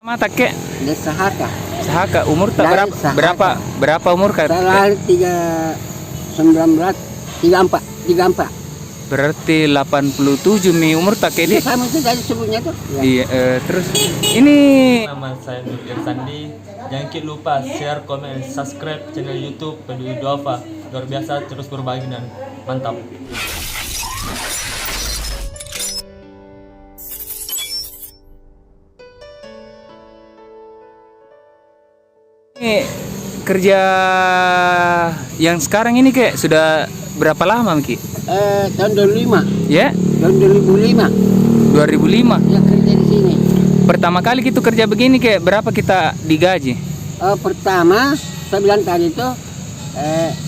Mata kek Desa Haka. Sahaka umur tak Dari berapa Sahaka. berapa umur kan? Saya lahir 34. Berarti 87 mi umur tak Ini ini. sama itu dari sebutnya tuh. Ya. Iya, terus ini Nama saya Nur Irsandi. Jangan lupa share, komen, subscribe channel YouTube Peduli Duafa. Luar biasa terus berbagi dan mantap. ini kerja yang sekarang ini kayak sudah berapa lama Ki? Tahun 2005. Ya, Tahun 2005. 2005. Ya kerja di sini. Pertama kali kita kerja begini kayak berapa kita digaji? Pertama saya bilang tadi itu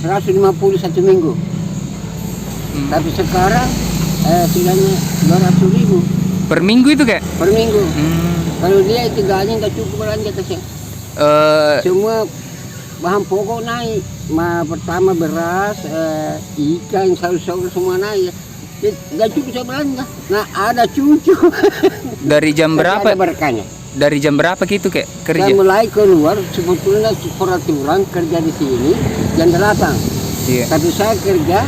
150 satu minggu. Tapi sekarang sudah 200.000 Per minggu itu kayak? per minggu. Hmm, Kalau dia itu gajinya nggak cukup belanja kasih. Semua bahan pokok naik. Pertama beras, ikan, sayur-sayur semua naik. Nggak cukup saya belanja. Nah ada cucu. dari jam Tapi berapa? ada berkahnya. Dari jam berapa gitu kayak kerja? Saya mulai keluar sebetulnya peraturan kerja di sini jam 8. Iya. Tapi saya kerja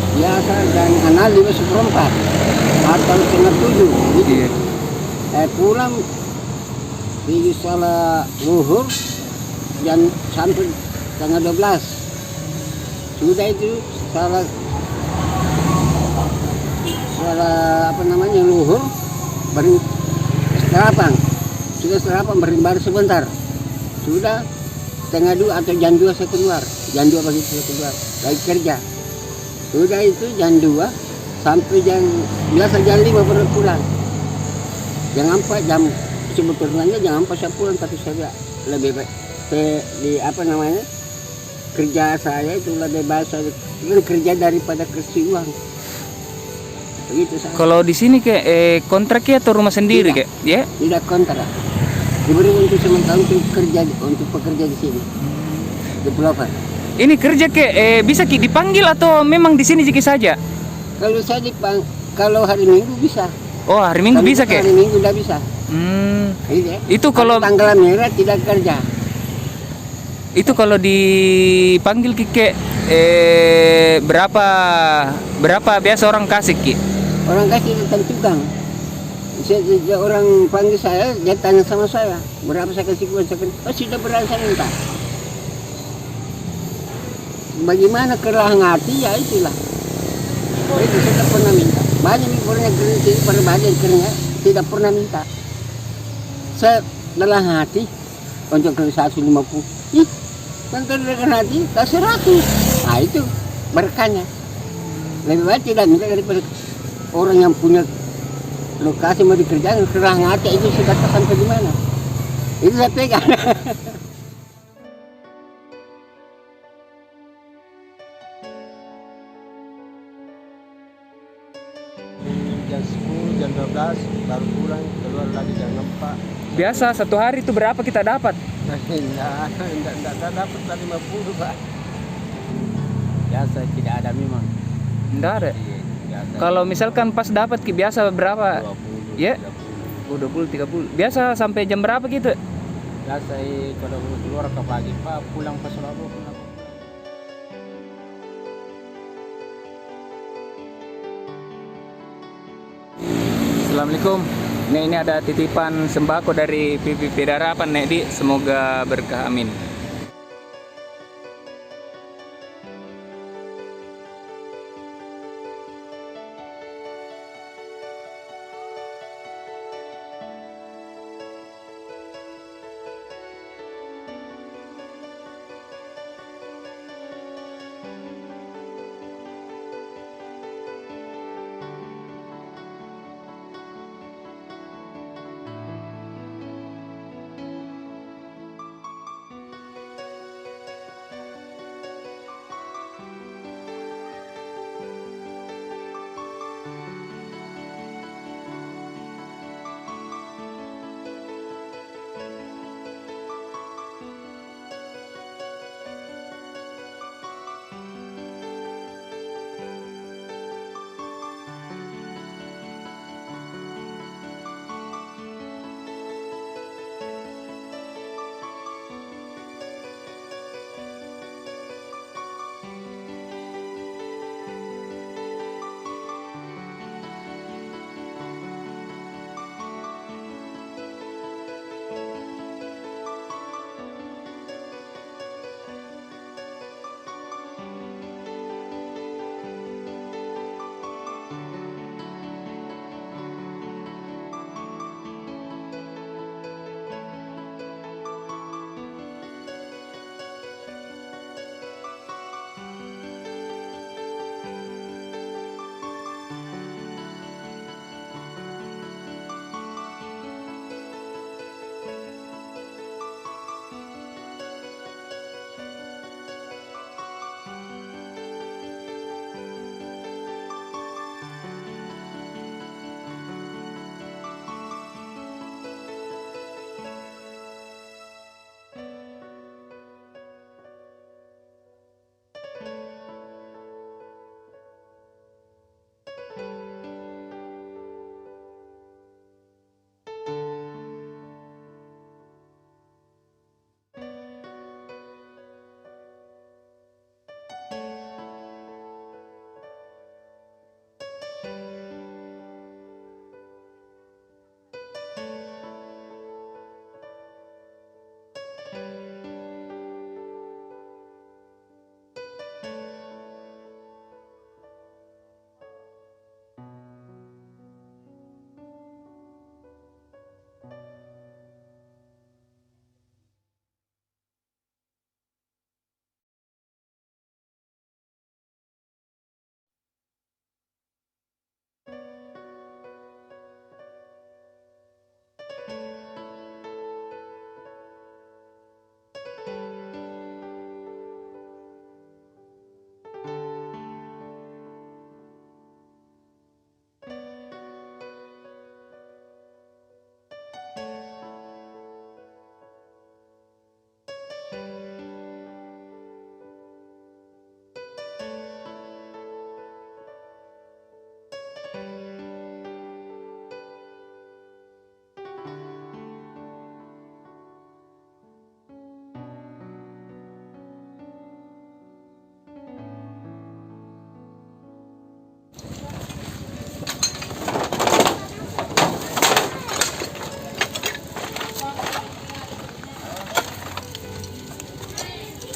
biasa jam 6:05 atau setengah 7. Gitu. Iya. Pulang di salah luhur jam sampai setengah 12. Sudah itu salah apa namanya luhur baru sarapan. Sudah sarapan baru sebentar. Sudah setengah 2 atau jam 2 saya keluar. Jam 2 pagi saya keluar lagi kerja. Sudah itu jam 2 sampai biasa jam 5 baru pulang. Jangan 4 jam sebetulnya jangan pas saya pulang, tapi saya lebih baik di apa namanya kerja saya itu lebih baik saya kerja daripada kerja uang. Begitu saya. Kalau di sini kayak kontraknya atau rumah sendiri Tidak. kayak? Ya? Tidak kontrak. Diberi untuk sementara untuk kerja untuk pekerja di sini. Developer. Ini kerja kayak bisa Ki dipanggil atau memang di sini Jiki saja? Kalau saya kalau hari Minggu bisa. Oh, hari Minggu Kalau bisa hari kayak? Minggu udah bisa. Gitu ya. Itu kalau tanggal merah tidak kerja. itu kalau dipanggil Ki kayak berapa biasa orang kasih Ki? Orang kasih tentukan. Orang panggil saya, dia tanya sama saya, berapa saya kasih uang? Saya bilang, sudah berapa saya minta. Bagaimana kerahan hati, ya itulah. Itu saya tidak pernah minta. Banyak orang kerja pada bagian kerja tidak pernah minta. Saya dalam hati untuk kerja 150. Nanti dengan hati kasih 100. Nah itu berkahnya. Lebih baik tidak minta daripada orang yang punya lokasi mau dikerjakan kerang hati itu sudah sampai di mana. Itu saya pegang. Jam 10, jam 12 baru pulang, keluar lagi jam 4. Biasa satu hari itu berapa kita dapat? Enggak dapat 50 Pak. Biasa tidak ada memang. Enggak ada. Biasa Kalau misalkan pas dapat Ki biasa berapa? 20, Ya? 30. Oh, 20 30. Biasa sampai jam berapa gitu? Biasa kalau keluar ke pagi Pak, pulang pas Selalu pulang. Assalamualaikum. Ini ada titipan sembako dari PPP Darapan Nek Di. Semoga berkah amin.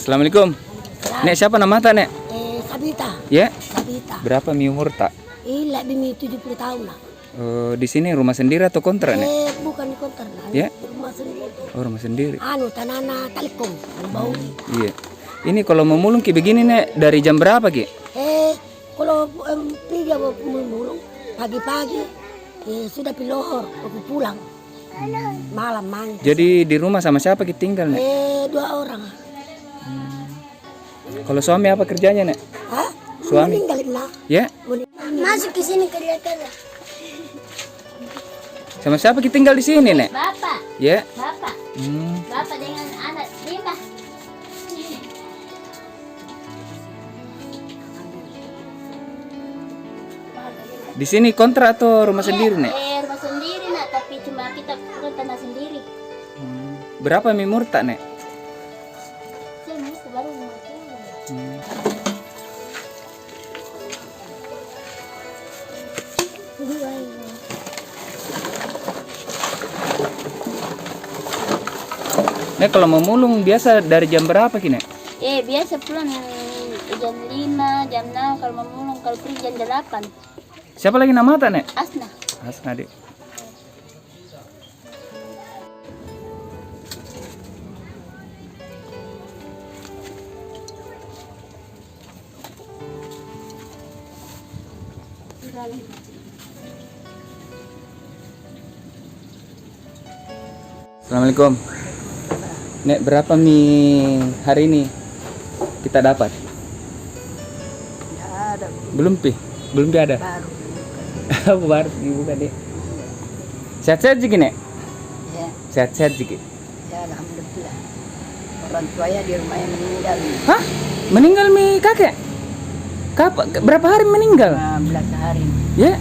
Assalamualaikum. Nek siapa nama tak Nek? Sabita. Ya. Sabita. Berapa mi umur tak? Lebih mi 70 tahun lah. Di sini rumah sendiri atau kontrak Nek? Bukan di konter lah. Ya. Rumah sendiri. Oh rumah sendiri. Tanana Telekom, bau. Iya. Ini kalau memulung ki begini Nek dari jam berapa ki? Kalau pergi mau mulung pagi-pagi sudah pilohor aku pulang. Malam main. Jadi di rumah sama siapa ki tinggal Nek? 2 orang. Kalau suami apa kerjanya Nek? Hah? Suami? Meninggalin lah. Ya. Masuk ke sini kerja. Sama siapa ki tinggal di sini Nek? Bapak, Ya. bapak, bapak dengan anak lima. Di sini kontrak atau rumah sendiri Nek? Rumah sendiri nak, tapi cuma kita punya tanah sendiri. Berapa mi umur tak Nek? Saya mesti baru mau pulang. Nek kalau memulung biasa dari jam berapa ki Nek? Biasa pulang jam 5, jam 6 kalau mau mulung, kalau pergi jam 8. Siapa lagi nama tak Nek? Asna. Asna Dek. Assalamualaikum. Nek berapa mie hari ini kita dapat? Ada Belum pi? Belum pi ada? baru. Baru ibu tadi. Sehat-sehat Jiki Nek? Ya, Sehat-sehat Jiki. ya alhamdulillah. Orang tuanya di rumahnya meninggal Hah? Meninggal mi kakek? Berapa hari meninggal? 15 hari. Ya?